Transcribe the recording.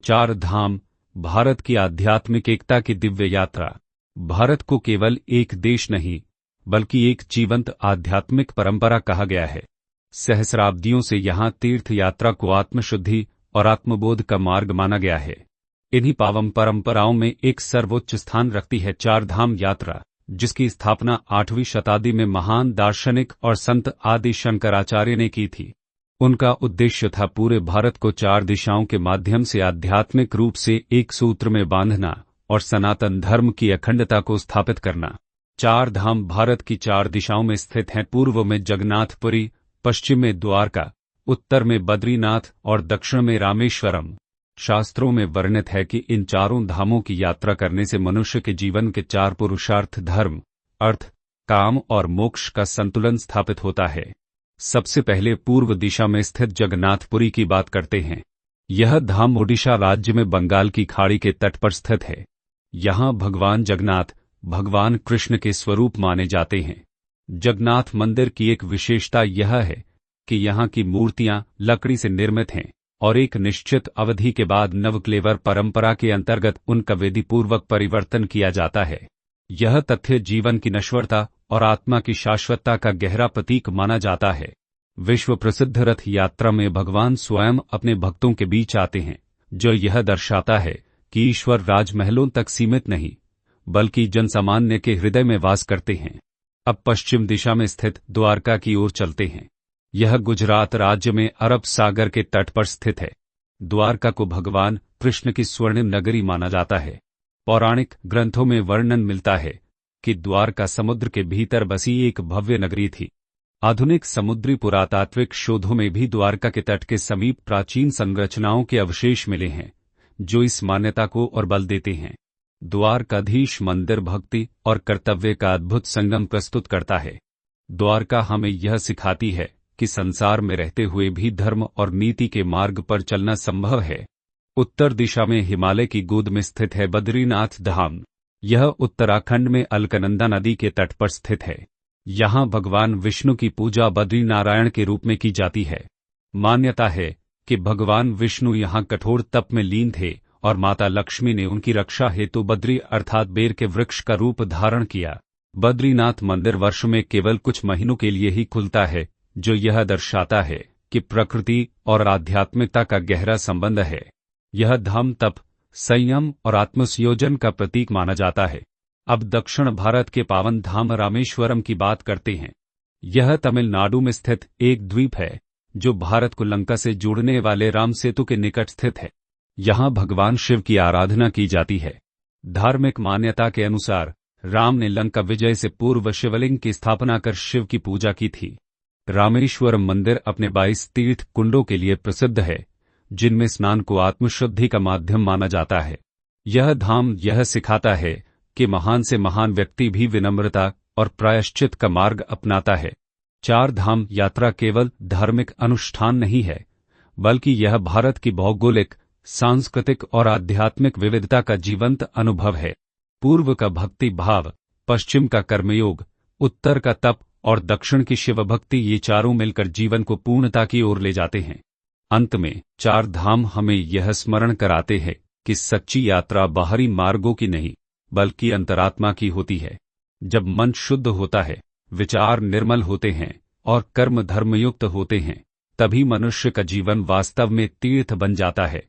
चार धाम, भारत की आध्यात्मिक एकता की दिव्य यात्रा। भारत को केवल एक देश नहीं, बल्कि एक जीवंत आध्यात्मिक परंपरा कहा गया है। सहस्राब्दियों से यहाँ तीर्थ यात्रा को आत्मशुद्धि और आत्मबोध का मार्ग माना गया है। इन्हीं पावन परंपराओं में एक सर्वोच्च स्थान रखती है चार धाम यात्रा, जिसकी स्थापना 8वीं शताब्दी में महान दार्शनिक और संत आदि शंकराचार्य ने की थी। उनका उद्देश्य था पूरे भारत को चार दिशाओं के माध्यम से आध्यात्मिक रूप से एक सूत्र में बांधना और सनातन धर्म की अखंडता को स्थापित करना। चार धाम भारत की चार दिशाओं में स्थित हैं। पूर्व में जगन्नाथपुरी, पश्चिम में द्वारका, उत्तर में बद्रीनाथ और दक्षिण में रामेश्वरम। शास्त्रों में वर्णित है कि इन चारों धामों की यात्रा करने से मनुष्य के जीवन के चार पुरुषार्थ धर्म, अर्थ, काम और मोक्ष का संतुलन स्थापित होता है। सबसे पहले पूर्व दिशा में स्थित जगन्नाथपुरी की बात करते हैं। यह धाम ओडिशा राज्य में बंगाल की खाड़ी के तट पर स्थित है। यहाँ भगवान जगन्नाथ भगवान कृष्ण के स्वरूप माने जाते हैं। जगन्नाथ मंदिर की एक विशेषता यह है कि यहाँ की मूर्तियां लकड़ी से निर्मित हैं और एक निश्चित अवधि के बाद नवक्लेवर परंपरा के अंतर्गत उनका विधिपूर्वक परिवर्तन किया जाता है। यह तथ्य जीवन की नश्वरता और आत्मा की शाश्वतता का गहरा प्रतीक माना जाता है। विश्व प्रसिद्ध रथ यात्रा में भगवान स्वयं अपने भक्तों के बीच आते हैं, जो यह दर्शाता है कि ईश्वर राजमहलों तक सीमित नहीं, बल्कि जनसामान्य के हृदय में वास करते हैं। अब पश्चिम दिशा में स्थित द्वारका की ओर चलते हैं। यह गुजरात राज्य में अरब सागर के तट पर स्थित है। द्वारका को भगवान कृष्ण की स्वर्णिम नगरी माना जाता है। पौराणिक ग्रंथों में वर्णन मिलता है कि द्वारका समुद्र के भीतर बसी एक भव्य नगरी थी। आधुनिक समुद्री पुरातात्विक शोधों में भी द्वारका के तट के समीप प्राचीन संरचनाओं के अवशेष मिले हैं, जो इस मान्यता को और बल देते हैं। द्वारकाधीश मंदिर भक्ति और कर्तव्य का अद्भुत संगम प्रस्तुत करता है। द्वारका हमें यह सिखाती है कि संसार में रहते हुए भी धर्म और नीति के मार्ग पर चलना संभव है। उत्तर दिशा में हिमालय की गोद में स्थित है बद्रीनाथ धाम। यह उत्तराखंड में अलकनंदा नदी के तट पर स्थित है। यहाँ भगवान विष्णु की पूजा बद्रीनारायण के रूप में की जाती है। मान्यता है कि भगवान विष्णु यहाँ कठोर तप में लीन थे और माता लक्ष्मी ने उनकी रक्षा हेतु बद्री अर्थात बेर के वृक्ष का रूप धारण किया। बद्रीनाथ मंदिर वर्ष में केवल कुछ महीनों के लिए ही खुलता है, जो यह दर्शाता है कि प्रकृति और आध्यात्मिकता का गहरा संबंध है। यह धाम तप, संयम और आत्मसंयोजन का प्रतीक माना जाता है। अब दक्षिण भारत के पावन धाम रामेश्वरम की बात करते हैं। यह तमिलनाडु में स्थित एक द्वीप है, जो भारत को लंका से जोड़ने वाले राम सेतु के निकट स्थित है। यहाँ भगवान शिव की आराधना की जाती है। धार्मिक मान्यता के अनुसार राम ने लंका विजय से पूर्व शिवलिंग की स्थापना कर शिव की पूजा की थी। रामेश्वरम मंदिर अपने 22 तीर्थ कुंडों के लिए प्रसिद्ध है, जिनमें स्नान को आत्मशुद्धि का माध्यम माना जाता है। यह धाम यह सिखाता है कि महान से महान व्यक्ति भी विनम्रता और प्रायश्चित का मार्ग अपनाता है। चार धाम यात्रा केवल धार्मिक अनुष्ठान नहीं है, बल्कि यह भारत की भौगोलिक, सांस्कृतिक और आध्यात्मिक विविधता का जीवंत अनुभव है। पूर्व का भक्ति भाव, पश्चिम का कर्मयोग, उत्तर का तप और दक्षिण की शिव भक्ति, ये चारों मिलकर जीवन को पूर्णता की ओर ले जाते हैं। अंत में चार धाम हमें यह स्मरण कराते हैं कि सच्ची यात्रा बाहरी मार्गों की नहीं, बल्कि अंतरात्मा की होती है। जब मन शुद्ध होता है, विचार निर्मल होते हैं और कर्म धर्मयुक्त होते हैं, तभी मनुष्य का जीवन वास्तव में तीर्थ बन जाता है।